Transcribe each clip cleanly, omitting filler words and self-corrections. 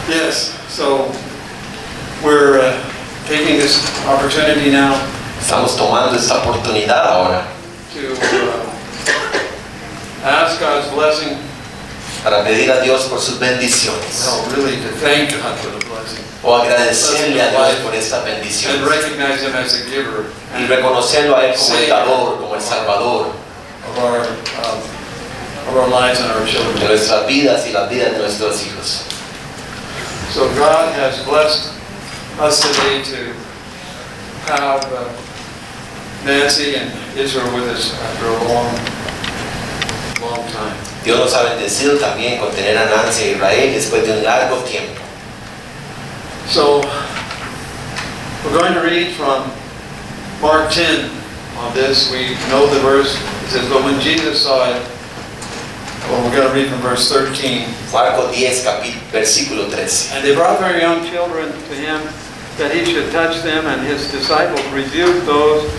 Yes, so we're taking this opportunity now Estamos tomando esta oportunidad ahora to ask God's blessing. para pedir a Dios por sus bendiciones Well, really to thank God for the blessing o agradecerle a Dios por esta bendición and recognize Him as the giver y reconocerlo a Él como el dador, como el salvador of our lives and our de children. nuestras vidas y las vidas de nuestros hijos. So God has blessed us today to have Nancy and Israel with us after a long time. Dios nos ha bendecido también con tener a Nancy e Israel después de un largo tiempo. So we're going to read from Mark 10 on this. We know the verse. It says, but when Jesus saw it, well, we're going to read from verse 13. Marcos 10, versículo 13. And they brought their young children to him, that he should touch them, and his disciples rebuked those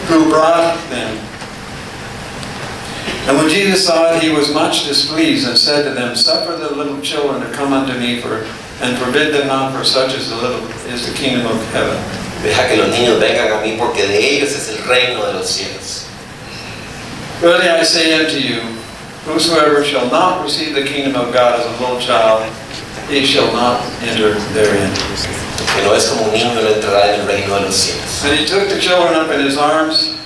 who brought them. And when Jesus saw it, he was much displeased, and said to them, suffer the little children to come unto me, and forbid them not, for such is the kingdom of heaven. Deja que los niños vengan a mí, porque de ellos es el reino de los cielos. Verily I say unto you, whosoever shall not receive the kingdom of God as a little child, he shall not enter therein. Que no es como un niño, no entrará en el reino de los cielos. And he took the children up in his arms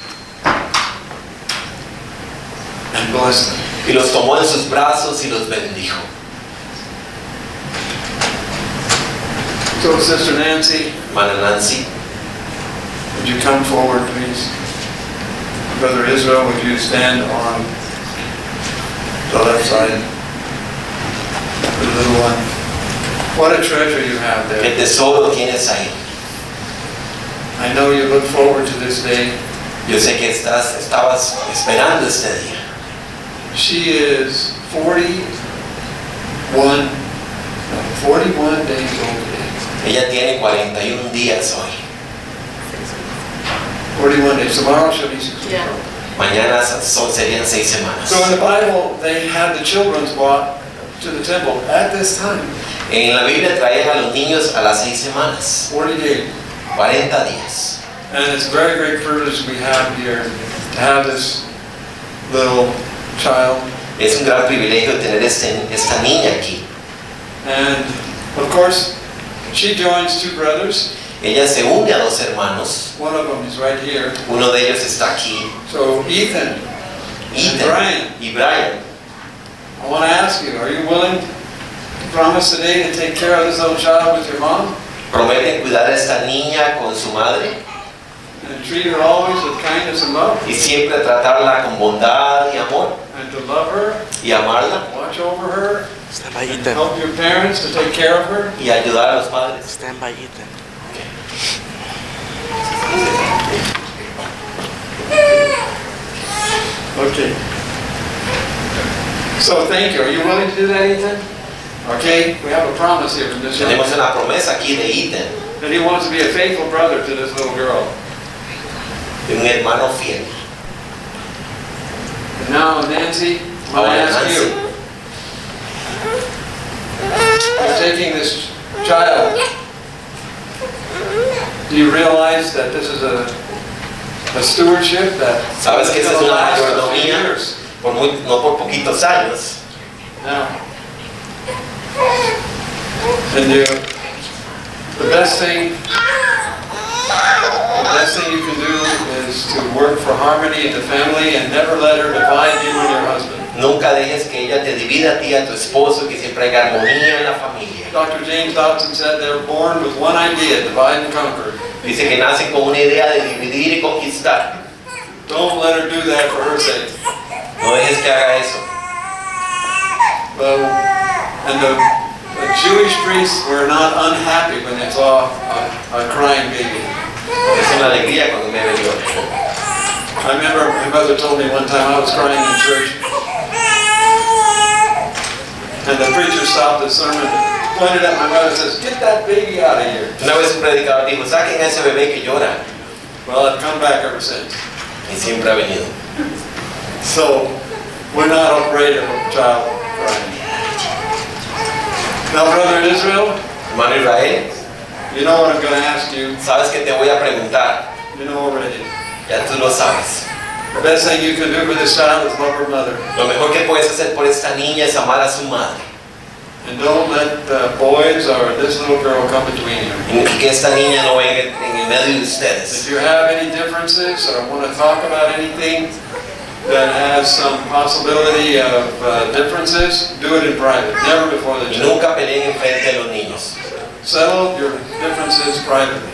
and blessed them. Y los tomó en sus brazos y los bendijo. So, Sister Nancy, Hermana Nancy, would you come forward, please? Brother Israel, would you stand on the left side? The little one. What a treasure you have qué there. tesoro tienes ahí. I know you look forward to this day. Yo sé que estabas esperando este día. She is 41 days old today. Ella tiene 41 días hoy. 41 days. Tomorrow she'll be 60. Yeah. Mañana serían 6 semanas. So in the Bible, they had the children's brought to the temple at this time. En la Biblia traían a los niños a las 6 semanas. 40 days. 40 días. And it's a very great privilege we have here to have this little child. Es un gran privilegio tener esta niña aquí. And of course, she joins two brothers. Ella se une a 2 hermanos. One of them is right here. Uno de ellos está aquí. So Ethan and Brian, y Brian. I want to ask you, are you willing to promise today to take care of this little child with your mom? Prometen cuidar a esta niña con su madre And treat her always with kindness and love? y siempre tratarla con bondad y amor And to love her, y amarla watch over her, Stand by and Ethan. help your parents to take care of her? y ayudar a los padres. Stand by Ethan. Okay. So thank you. Are you willing to do that, Ethan? Okay, we have a promise here from this young Tenemos man una promesa aquí de Ethan, that he wants to be a faithful brother to this little girl. de un hermano fiel. And now, Nancy, I want to Ahora, ask Nancy, you. You're taking this child. Do you realize that this is a stewardship that ¿sabes que esa es will una last a few mayordomía? years? No por poquitos años. Now, and the best thing you can do is to work for harmony in the family and never let her divide you and your husband. Nunca dejes que ella te divida a ti y a tu esposo, que siempre haya armonía en la familia. Dr. James Dobson said they're born with one idea, divide and conquer. Dice que nacen con una idea de dividir y conquistar. Don't let her do that for her sake. No dejes que haga eso. And the Jewish priests were not unhappy when they saw a crying baby. Es una alegría cuando me veo. I remember my mother told me one time I was crying in church, and the preacher stopped the sermon, pointed at my mother and says, "Get that baby out of here." Una vez un predicador dijo, saquen a ese bebé que llora. Well, I've come back ever since. Y siempre ha venido. So, we're not afraid of a child crying. Now, brother Israel, Hermano Israel, you know what I'm going to ask you. sabes que te voy a preguntar, You know already. ya tú lo sabes. The best thing you can do for this child is love her mother. Lo mejor que puedes hacer por esta niña es amar a su madre. And don't let boys or this little girl come between you. Y que esta niña no venga en el medio de ustedes. If you have any differences or want to talk about anything that has some possibility of differences, do it in private, never before the Y children. nunca peleen en frente de los niños. Settle your differences privately.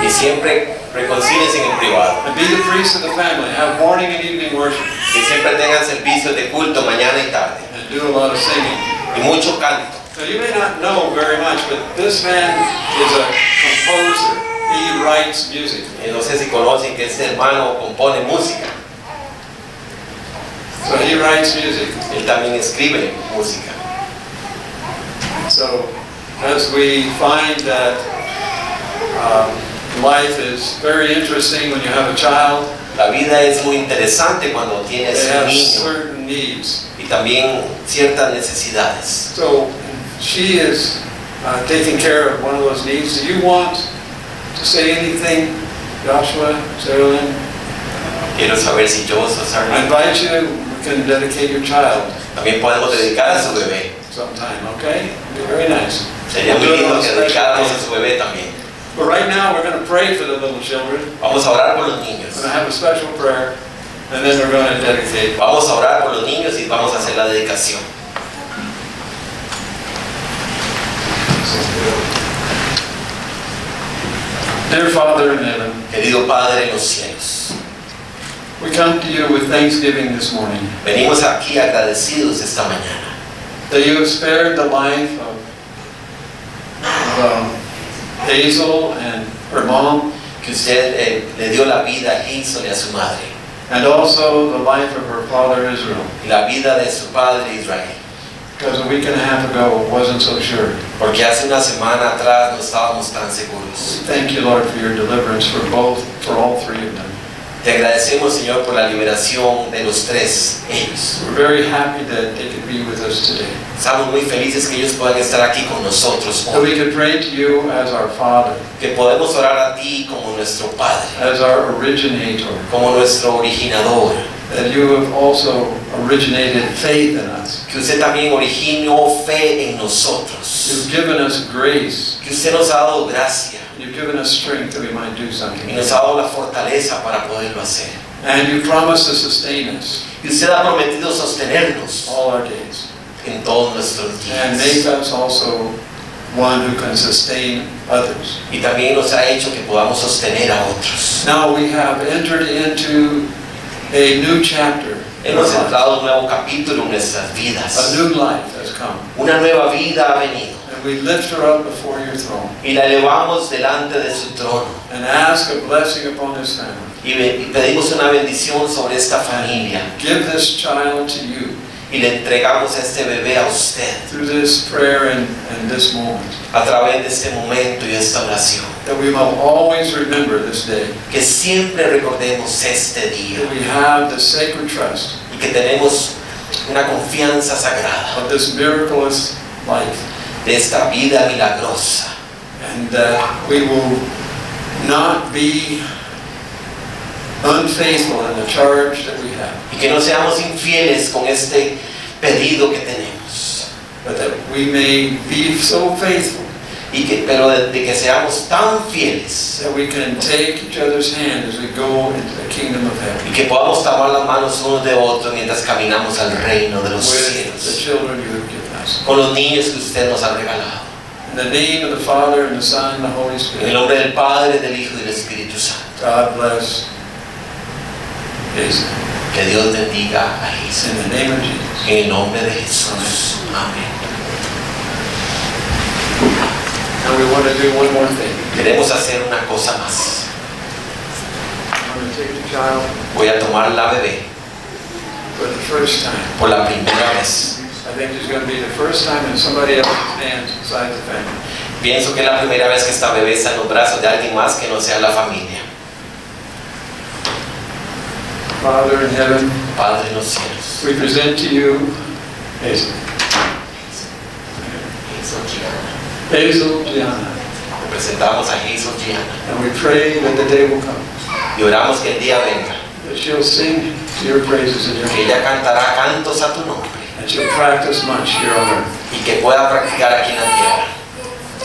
Y siempre reconcíliense en privado. And be the priest of the family. Have morning and evening worship. Que siempre tengan servicios de culto mañana y tarde. And do a lot of singing. Y mucho canto. So you may not know very much, but this man is a composer. He writes music. Y no sé si conocen que este hermano compone música. So he writes music. Él también escribe música. So as we find that life is very interesting when you have a child, La vida es muy interesante cuando tienes they un have niño certain needs. y también ciertas necesidades. So she is taking care of one of those needs. Do you want to say anything, Joshua, Sarah? Quiero saber si yo soy I Sarah. invite you, we can dedicate your child También podemos dedicar a su bebé. sometime, okay? Be very nice. Sería muy We'll do it lindo on que special dedicáramos a days. su bebé también. But right now, we're going to pray for the little children. Vamos a orar por los We're niños. going to have a special prayer, and then we're going to dedicate. Vamos a orar por los niños y vamos a hacer la dedicación. Dear Father in heaven, Querido Padre en los cielos, we come to you with thanksgiving this morning venimos aquí agradecidos esta mañana that you have spared the life of Hazel and her mom, que usted le dio la vida a Hazel y a su madre and also the life of her father Israel. y la vida de su padre Israel. Because a week and a half ago, I wasn't so sure. Porque hace una semana atrás no estábamos tan seguros. Thank you, Lord, for your deliverance for all three of them. Te agradecemos, Señor, por la liberación de los tres ellos. We're very happy that they could be with us today. Estamos muy felices que ellos puedan estar aquí con nosotros That we hoy. could pray to you as our Father, Que podemos orar a ti como nuestro Padre, as our originator. como nuestro originador. That you have also originated faith in us. Que usted también originó fe en nosotros. You've given us grace. Que usted nos ha dado gracia You've given us strength that we might do y something. nos ha dado la fortaleza para poderlo hacer. And you promised to sustain us Y usted ha prometido sostenernos all our days. en todos nuestros And make días. us also one who can sustain others. Y también nos ha hecho que podamos sostener a otros. Now we have entered into a new chapter. in our Hemos lives. entrado a un nuevo capítulo en nuestras A vidas. new life has come. Una nueva vida ha venido. And we lift her up before your throne Y la elevamos delante de su trono. and ask a blessing upon this family. Y pedimos una bendición sobre esta familia. Give this child to you Y le entregamos a este bebé a usted through this prayer and this moment. a través de este momento y esta oración. That we will always remember this day. Que siempre recordemos este día. That we have the sacred trust Y que tenemos una confianza sagrada of this miraculous life. de esta vida milagrosa. And that we will not be unfaithful in the charge that we have. Y que no seamos infieles con este pedido que tenemos. But that we may be so faithful Pero de que seamos tan fieles that we can take each other's hand as we go into the kingdom of heaven y que podamos tomar las manos unos de otros mientras caminamos al reino de los with the cielos children you have given us. con los niños que usted nos ha regalado. In the name of the Father and the Son and the Holy En el Spirit. nombre del Padre, del Hijo y del Espíritu Santo. God bless Hazel. Que Dios bendiga a Jesús. In the name of Jesus. En el nombre de Jesús. Amén. Now we want to do one more thing. Queremos hacer una cosa más. I'm going to take the child Voy a tomar la bebé for the first time. por la primera vez. I think it's going to be the first time in somebody else's hands besides the family. Pienso que es la primera vez que esta bebé está en los brazos de alguien más que no sea la familia. Father in heaven, Padre en los cielos. we present to you Hazel. Hazel Gianna. Presentamos a Hazel Gianna. And we pray that the day will come, Y oramos que el día venga, that she'll sing to your praises in your que ella cantará cantos a tu nombre and she'll practice much here on earth. y que pueda practicar aquí en la tierra.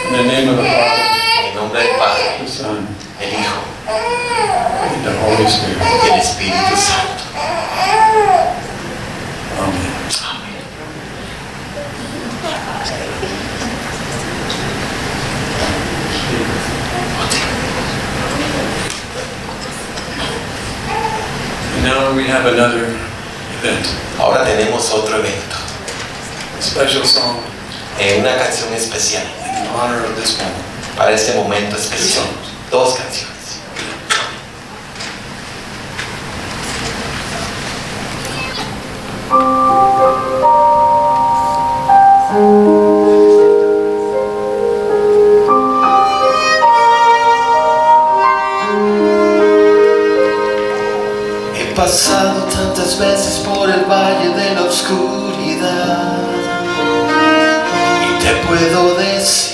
In the name of the Father, En el nombre del Padre, the Son, el Hijo and the Holy Spirit. y el Espíritu Santo. Amen. Amén. And now we have another event, Ahora tenemos otro evento, a special song una canción especial in honor of this moment. para este momento especial. Dos canciones. He pasado tantas veces por el valle de la oscuridad y te puedo decir